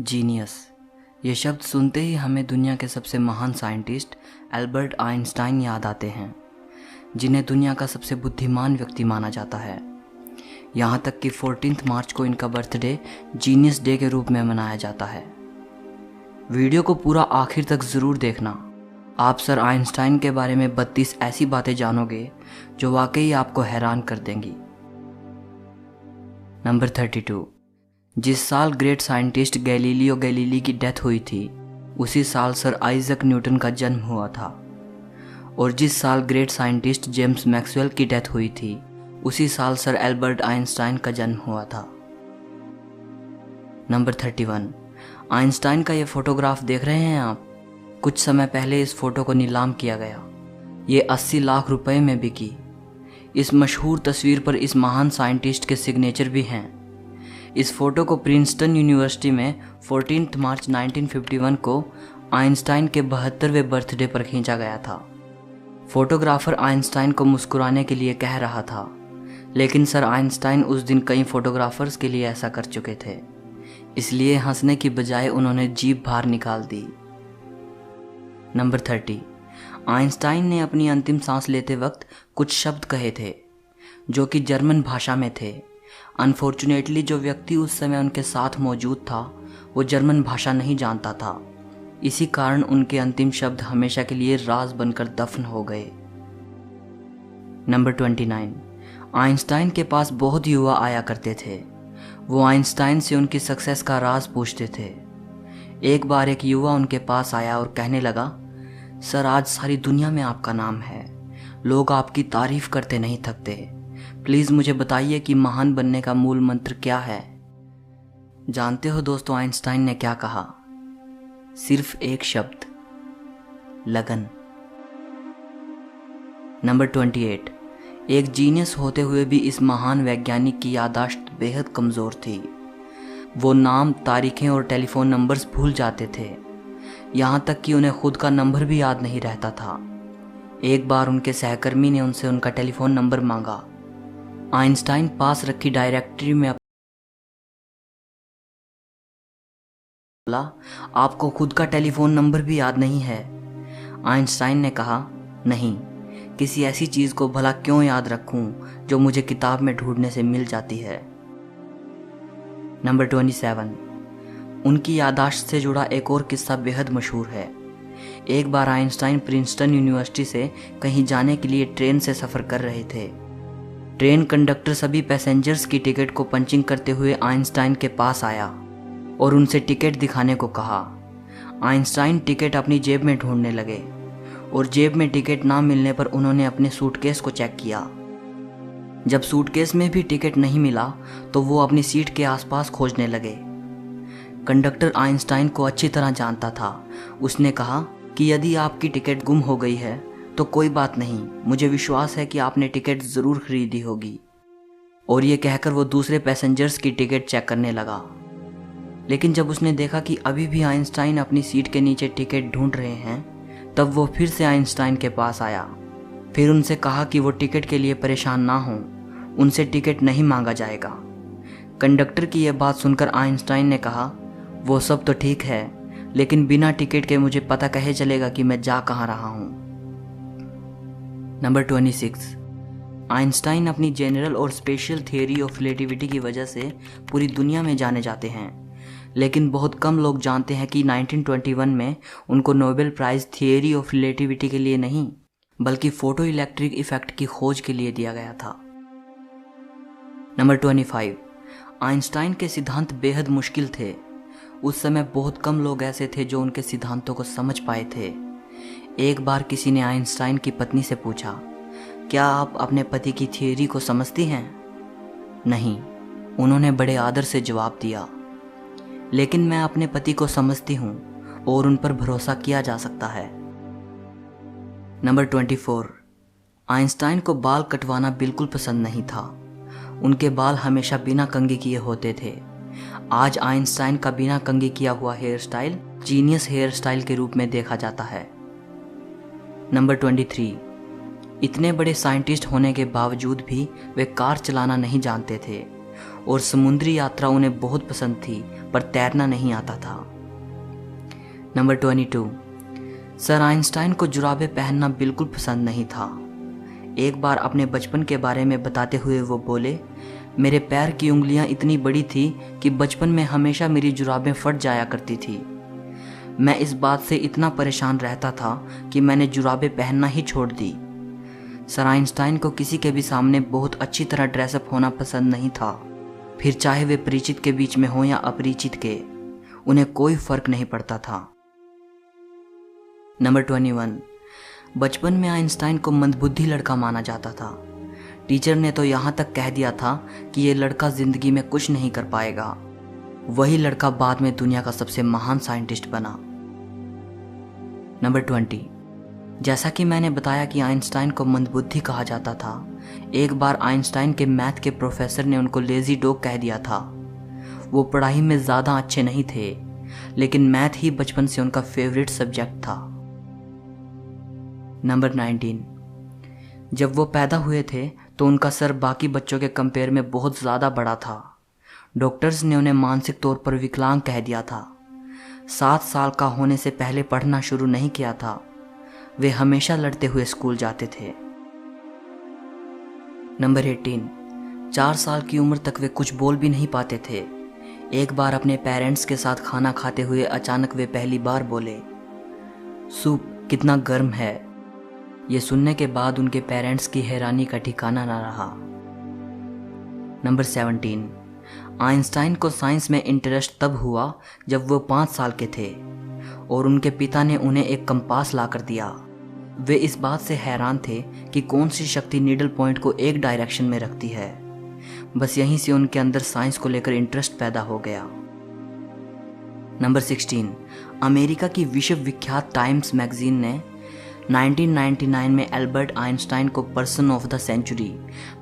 Genius, ये शब्द सुनते ही हमें दुनिया के सबसे महान साइंटिस्ट एल्बर्ट आइंस्टाइन याद आते हैं, जिन्हें दुनिया का सबसे बुद्धिमान व्यक्ति माना जाता है। यहाँ तक कि 14 मार्च को इनका बर्थडे जीनियस डे के रूप में मनाया जाता है। वीडियो को पूरा आखिर तक ज़रूर देखना। आप सर आइंस्टाइन के बारे में 32 ऐसी बातें जानोगे जो वाकई आपको हैरान कर देंगी। नंबर 32। जिस साल ग्रेट साइंटिस्ट गैलीलियो गैलीली की डेथ हुई थी, उसी साल सर आइजक न्यूटन का जन्म हुआ था। और जिस साल ग्रेट साइंटिस्ट जेम्स मैक्सवेल की डेथ हुई थी, उसी साल सर एल्बर्ट आइंस्टाइन का जन्म हुआ था। नंबर 31। आइंस्टाइन का ये फोटोग्राफ देख रहे हैं आप? कुछ समय पहले इस फोटो को नीलाम किया गया। ये 80 लाख रुपए में बिकी। इस मशहूर तस्वीर पर इस महान साइंटिस्ट के सिग्नेचर भी हैं। इस फोटो को प्रिंसटन यूनिवर्सिटी में 14 मार्च 1951 को आइंस्टाइन के 72वें बर्थडे पर खींचा गया था। फोटोग्राफर आइंस्टाइन को मुस्कुराने के लिए कह रहा था, लेकिन सर आइंस्टाइन उस दिन कई फोटोग्राफर्स के लिए ऐसा कर चुके थे, इसलिए हंसने की बजाय उन्होंने जीभ बाहर निकाल दी। नंबर 30। आइंस्टाइन ने अपनी अंतिम सांस लेते वक्त कुछ शब्द कहे थे जो कि जर्मन भाषा में थे। अनफॉर्चुनेटली जो व्यक्ति उस समय उनके साथ मौजूद था वो जर्मन भाषा नहीं जानता था। इसी कारण उनके अंतिम शब्द हमेशा के लिए राज बनकर दफन हो गए। नंबर 29। आइंस्टाइन के पास बहुत युवा आया करते थे। वो आइंस्टाइन से उनकी सक्सेस का राज पूछते थे। एक बार एक युवा उनके पास आया और कहने लगा, सर आज सारी दुनिया में आपका नाम है, लोग आपकी तारीफ करते नहीं थकते, प्लीज़ मुझे बताइए कि महान बनने का मूल मंत्र क्या है। जानते हो दोस्तों आइंस्टाइन ने क्या कहा? सिर्फ एक शब्द, लगन। नंबर 28। एक जीनियस होते हुए भी इस महान वैज्ञानिक की याददाश्त बेहद कमज़ोर थी। वो नाम, तारीखें और टेलीफोन नंबर्स भूल जाते थे। यहाँ तक कि उन्हें खुद का नंबर भी याद नहीं रहता था। एक बार उनके सहकर्मी ने उनसे उनका टेलीफोन नंबर मांगा। आइंस्टाइन पास रखी डायरेक्टरी में बोला, आपको खुद का टेलीफोन नंबर भी याद नहीं है? आइंस्टाइन ने कहा, नहीं, किसी ऐसी चीज़ को भला क्यों याद रखूं जो मुझे किताब में ढूंढने से मिल जाती है। नंबर 27। उनकी याददाश्त से जुड़ा एक और किस्सा बेहद मशहूर है। एक बार आइंस्टाइन प्रिंसटन यूनिवर्सिटी से कहीं जाने के लिए ट्रेन से सफ़र कर रहे थे। ट्रेन कंडक्टर सभी पैसेंजर्स की टिकट को पंचिंग करते हुए आइंस्टाइन के पास आया और उनसे टिकट दिखाने को कहा। आइंस्टाइन टिकट अपनी जेब में ढूंढने लगे और जेब में टिकट ना मिलने पर उन्होंने अपने सूटकेस को चेक किया। जब सूटकेस में भी टिकट नहीं मिला तो वो अपनी सीट के आसपास खोजने लगे। कंडक्टर आइंस्टाइन को अच्छी तरह जानता था। उसने कहा कि यदि आपकी टिकट गुम हो गई है तो कोई बात नहीं, मुझे विश्वास है कि आपने टिकट ज़रूर खरीदी होगी। और ये कहकर वो दूसरे पैसेंजर्स की टिकट चेक करने लगा। लेकिन जब उसने देखा कि अभी भी आइंस्टाइन अपनी सीट के नीचे टिकट ढूंढ रहे हैं, तब वो फिर से आइंस्टाइन के पास आया। फिर उनसे कहा कि वो टिकट के लिए परेशान ना हों, उनसे टिकट नहीं मांगा जाएगा। कंडक्टर की यह बात सुनकर आइंस्टाइन ने कहा, वो सब तो ठीक है, लेकिन बिना टिकट के मुझे पता कैसे चलेगा कि मैं जा कहाँ रहा हूँ। नंबर 26। आइंस्टाइन अपनी जनरल और स्पेशल थियोरी ऑफ रिलेटिविटी की वजह से पूरी दुनिया में जाने जाते हैं, लेकिन बहुत कम लोग जानते हैं कि 1921 में उनको Nobel prize theory of relativity के लिए नहीं, बल्कि फोटो इलेक्ट्रिक इफेक्ट की खोज के लिए दिया गया था। नंबर 25। आइंस्टाइन के सिद्धांत बेहद मुश्किल थे। उस समय बहुत कम लोग ऐसे थे जो उनके सिद्धांतों को समझ पाए थे। एक बार किसी ने आइंस्टाइन की पत्नी से पूछा, क्या आप अपने पति की थियोरी को समझती हैं? नहीं, उन्होंने बड़े आदर से जवाब दिया, लेकिन मैं अपने पति को समझती हूँ और उन पर भरोसा किया जा सकता है। नंबर 24। आइंस्टाइन को बाल कटवाना बिल्कुल पसंद नहीं था। उनके बाल हमेशा बिना कंघी किए होते थे। आज आइंस्टाइन का बिना कंघी किया हुआ hair style genius hair style के रूप में देखा जाता है। नंबर 23। इतने बड़े साइंटिस्ट होने के बावजूद भी वे कार चलाना नहीं जानते थे और समुद्री यात्रा उन्हें बहुत पसंद थी, पर तैरना नहीं आता था। नंबर 22, सर आइंस्टाइन को जुराबें पहनना बिल्कुल पसंद नहीं था। एक बार अपने बचपन के बारे में बताते हुए वो बोले, मेरे पैर की उंगलियां इतनी बड़ी थी कि बचपन में हमेशा मेरी जुराबें फट जाया करती थी। मैं इस बात से इतना परेशान रहता था कि मैंने जुराबें पहनना ही छोड़ दी। सर आइंस्टाइन को किसी के भी सामने बहुत अच्छी तरह ड्रेसअप होना पसंद नहीं था, फिर चाहे वे परिचित के बीच में हो या अपरिचित के, उन्हें कोई फर्क नहीं पड़ता था। नंबर 21, बचपन में आइंस्टाइन को मंदबुद्धि लड़का माना जाता था। टीचर ने तो यहाँ तक कह दिया था कि ये लड़का जिंदगी में कुछ नहीं कर पाएगा। वही लड़का बाद में दुनिया का सबसे महान साइंटिस्ट बना। नंबर 20, जैसा कि मैंने बताया कि आइंस्टाइन को मंदबुद्धि कहा जाता था, एक बार आइंस्टाइन के मैथ के प्रोफेसर ने उनको लेजी डॉग कह दिया था। वो पढ़ाई में ज़्यादा अच्छे नहीं थे, लेकिन मैथ ही बचपन से उनका फेवरेट सब्जेक्ट था। नंबर 19, जब वो पैदा हुए थे तो उनका सर बाकी बच्चों के कंपेयर में बहुत ज़्यादा बड़ा था। डॉक्टर्स ने उन्हें मानसिक तौर पर विकलांग कह दिया था। 7 साल का होने से पहले पढ़ना शुरू नहीं किया था। वे हमेशा लड़ते हुए स्कूल जाते थे। नंबर 18, 4 साल की उम्र तक वे कुछ बोल भी नहीं पाते थे। एक बार अपने पेरेंट्स के साथ खाना खाते हुए अचानक वे पहली बार बोले, सूप कितना गर्म है। ये सुनने के बाद उनके पेरेंट्स की हैरानी का ठिकाना ना रहा। नंबर 17, आइंस्टाइन को साइंस में इंटरेस्ट तब हुआ जब वो 5 साल के थे और उनके पिता ने उन्हें एक कंपास ला कर दिया। वे इस बात से हैरान थे कि कौन सी शक्ति नीडल पॉइंट को एक डायरेक्शन में रखती है। बस यहीं से उनके अंदर साइंस को लेकर इंटरेस्ट पैदा हो गया। नंबर 16, अमेरिका की विश्व विख्यात टाइम्स मैगजीन ने 1999 में एल्बर्ट आइंस्टाइन को पर्सन ऑफ द सेंचुरी,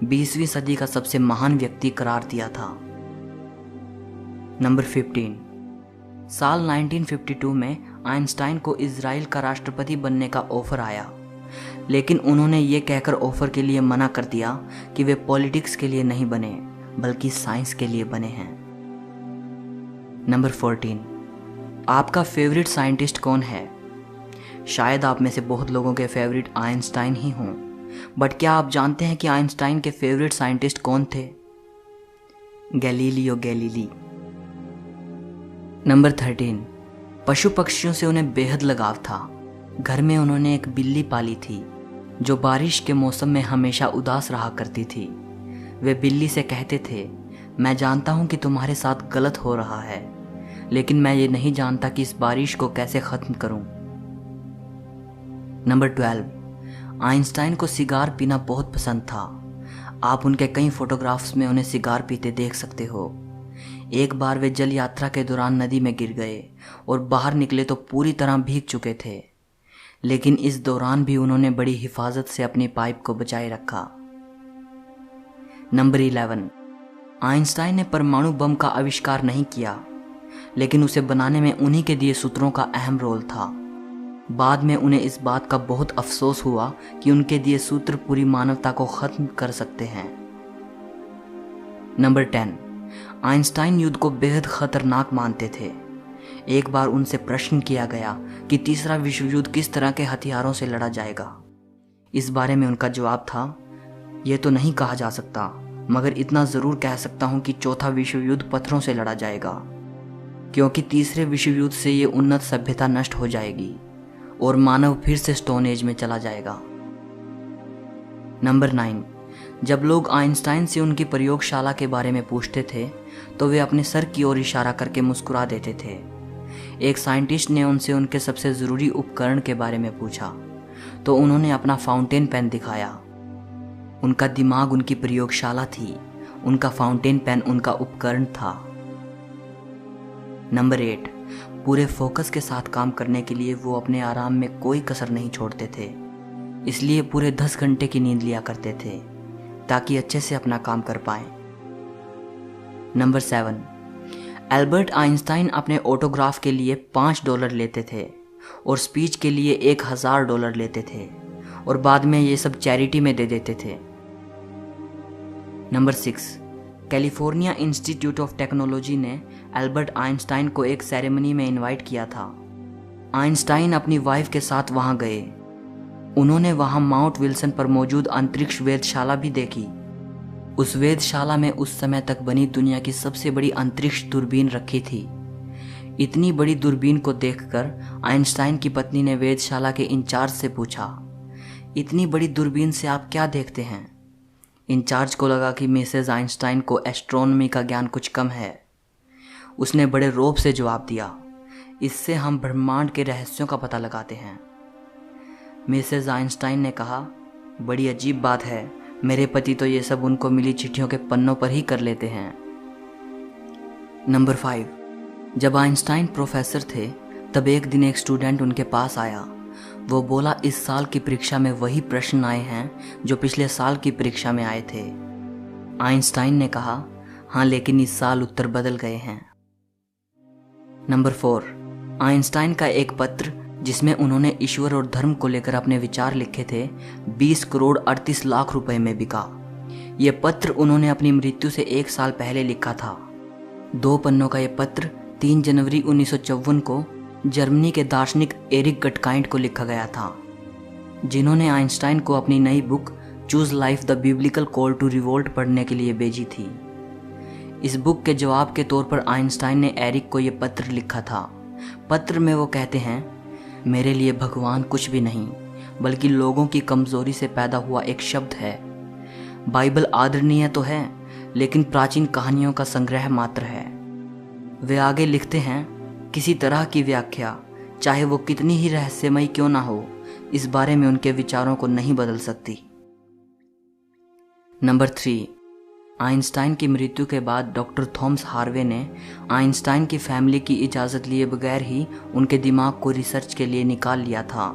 20वीं सदी का सबसे महान व्यक्ति करार दिया था। नंबर 15, साल 1952 में आइंस्टाइन को इजराइल का राष्ट्रपति बनने का ऑफर आया, लेकिन उन्होंने ये कहकर ऑफर के लिए मना कर दिया कि वे पॉलिटिक्स के लिए नहीं बने बल्कि साइंस के लिए बने हैं। नंबर 14, आपका फेवरेट साइंटिस्ट कौन है? शायद आप में से बहुत लोगों के फेवरेट आइंस्टाइन ही हों, बट क्या आप जानते हैं कि आइंस्टाइन के फेवरेट साइंटिस्ट कौन थे? Galileo Galilei. नंबर 13, पशु पक्षियों से उन्हें बेहद लगाव था। घर में उन्होंने एक बिल्ली पाली थी जो बारिश के मौसम में हमेशा उदास रहा करती थी। वे बिल्ली से कहते थे, मैं जानता हूं कि तुम्हारे साथ गलत हो रहा है, लेकिन मैं ये नहीं जानता कि इस बारिश को कैसे ख़त्म करूं। नंबर 12, आइंस्टाइन को सिगार पीना बहुत पसंद था। आप उनके कई फोटोग्राफ्स में उन्हें सिगार पीते देख सकते हो। एक बार वे जल यात्रा के दौरान नदी में गिर गए और बाहर निकले तो पूरी तरह भीग चुके थे, लेकिन इस दौरान भी उन्होंने बड़ी हिफाजत से अपनी पाइप को बचाए रखा। नंबर 11, आइंस्टाइन ने परमाणु बम का आविष्कार नहीं किया, लेकिन उसे बनाने में उन्हीं के दिए सूत्रों का अहम रोल था। बाद में उन्हें इस बात का बहुत अफसोस हुआ कि उनके दिए सूत्र पूरी मानवता को खत्म कर सकते हैं। नंबर 10, आइंस्टाइन युद्ध को बेहद खतरनाक मानते थे। एक बार उनसे प्रश्न किया गया कि तीसरा विश्व युद्ध किस तरह के हथियारों से लड़ा जाएगा। इस बारे में उनका जवाब था, यह तो नहीं कहा जा सकता, मगर इतना ज़रूर कह सकता हूं कि चौथा विश्व युद्ध पत्थरों से लड़ा जाएगा, क्योंकि तीसरे विश्व युद्ध से ये उन्नत सभ्यता नष्ट हो जाएगी और मानव फिर से स्टोन एज में चला जाएगा। नंबर 9, जब लोग आइंस्टाइन से उनकी प्रयोगशाला के बारे में पूछते थे तो वे अपने सर की ओर इशारा करके मुस्कुरा देते थे। एक साइंटिस्ट ने उनसे उनके सबसे ज़रूरी उपकरण के बारे में पूछा तो उन्होंने अपना फाउंटेन पेन दिखाया। उनका दिमाग उनकी प्रयोगशाला थी, उनका फाउंटेन पेन उनका उपकरण था। नंबर 8, पूरे फोकस के साथ काम करने के लिए वो अपने आराम में कोई कसर नहीं छोड़ते थे, इसलिए पूरे 10 घंटे की नींद लिया करते थे ताकि अच्छे से अपना काम कर पाएं। नंबर 7, एल्बर्ट आइंस्टाइन अपने ऑटोग्राफ के लिए $5 लेते थे और स्पीच के लिए $1000 लेते थे और बाद में ये सब चैरिटी में दे देते थे। Number 6, California institute of technology ने एल्बर्ट आइंस्टाइन को एक सेरेमनी में इनवाइट किया था। आइंस्टाइन अपनी वाइफ के साथ वहां गए। उन्होंने वहां माउंट विल्सन पर मौजूद अंतरिक्ष वेधशाला भी देखी। उस वेधशाला में उस समय तक बनी दुनिया की सबसे बड़ी अंतरिक्ष दूरबीन रखी थी। इतनी बड़ी दूरबीन को देखकर आइंस्टाइन की पत्नी ने वेधशाला के इंचार्ज से पूछा, इतनी बड़ी दूरबीन से आप क्या देखते हैं? इंचार्ज को लगा कि मिसेज आइंस्टाइन को एस्ट्रोनॉमी का ज्ञान कुछ कम है। उसने बड़े रौब से जवाब दिया, इससे हम ब्रह्मांड के रहस्यों का पता लगाते हैं। मिसेज आइंस्टाइन ने कहा, बड़ी अजीब बात है, मेरे पति तो ये सब उनको मिली चिट्ठियों के पन्नों पर ही कर लेते हैं। नंबर 5, जब आइंस्टाइन प्रोफेसर थे तब एक दिन एक स्टूडेंट उनके पास आया। वो बोला, इस साल की परीक्षा में वही प्रश्न आए हैं जो पिछले साल की परीक्षा में आए थे। आइंस्टाइन ने कहा, हाँ, लेकिन इस साल उत्तर बदल गए हैं। नंबर 4, आइंस्टाइन का एक पत्र जिसमें उन्होंने ईश्वर और धर्म को लेकर अपने विचार लिखे थे 20 करोड़ 38 लाख रुपए में बिका। यह पत्र उन्होंने अपनी मृत्यु से 1 साल पहले लिखा था। 2 पन्नों का यह पत्र 3 जनवरी 1954 को जर्मनी के दार्शनिक एरिक गटकाइंड को लिखा गया था, जिन्होंने आइंस्टाइन को अपनी नई book choose life the biblical call to revolt पढ़ने के लिए भेजी थी। इस बुक के जवाब के तौर पर आइंस्टाइन ने एरिक को यह पत्र लिखा था। पत्र में वो कहते हैं, मेरे लिए भगवान कुछ भी नहीं बल्कि लोगों की कमजोरी से पैदा हुआ एक शब्द है। बाइबल आदरणीय तो है लेकिन प्राचीन कहानियों का संग्रह मात्र है। वे आगे लिखते हैं, किसी तरह की व्याख्या चाहे वो कितनी ही रहस्यमयी क्यों ना हो, इस बारे में उनके विचारों को नहीं बदल सकती। नंबर 3, आइंस्टाइन की मृत्यु के बाद डॉक्टर थॉमस हार्वे ने आइंस्टाइन की फैमिली की इजाज़त लिए बगैर ही उनके दिमाग को रिसर्च के लिए निकाल लिया था।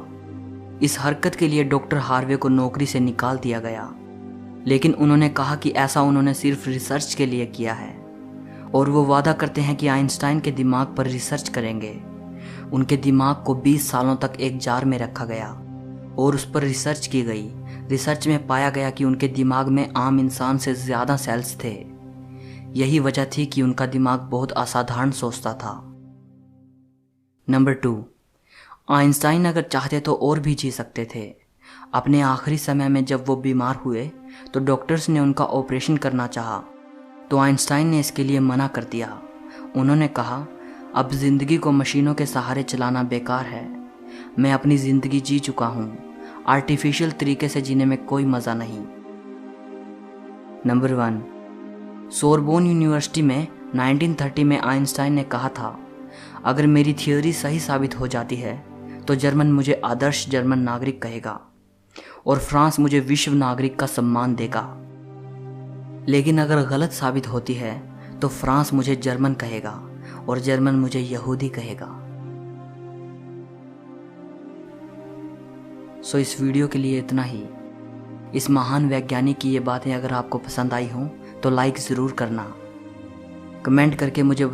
इस हरकत के लिए डॉक्टर हार्वे को नौकरी से निकाल दिया गया, लेकिन उन्होंने कहा कि ऐसा उन्होंने सिर्फ रिसर्च के लिए किया है और वो वादा करते हैं कि आइंस्टाइन के दिमाग पर रिसर्च करेंगे। उनके दिमाग को 20 सालों तक एक जार में रखा गया और उस पर रिसर्च की गई। रिसर्च में पाया गया कि उनके दिमाग में आम इंसान से ज़्यादा सेल्स थे। यही वजह थी कि उनका दिमाग बहुत असाधारण सोचता था। नंबर 2, आइंस्टाइन अगर चाहते तो और भी जी सकते थे। अपने आखिरी समय में जब वो बीमार हुए तो डॉक्टर्स ने उनका ऑपरेशन करना चाहा, तो आइंस्टाइन ने इसके लिए मना कर दिया। उन्होंने कहा, अब जिंदगी को मशीनों के सहारे चलाना बेकार है। मैं अपनी ज़िंदगी जी चुका हूँ, आर्टिफिशियल तरीके से जीने में कोई मज़ा नहीं। नंबर 1, सोरबोन यूनिवर्सिटी में 1930 में आइंस्टाइन ने कहा था, अगर मेरी थियोरी सही साबित हो जाती है तो जर्मन मुझे आदर्श जर्मन नागरिक कहेगा और फ्रांस मुझे विश्व नागरिक का सम्मान देगा। लेकिन अगर गलत साबित होती है तो फ्रांस मुझे जर्मन कहेगा और जर्मन मुझे यहूदी कहेगा। सो इस वीडियो के लिए इतना ही। इस महान वैज्ञानिक की ये बातें अगर आपको पसंद आई हों तो लाइक ज़रूर करना। कमेंट करके मुझे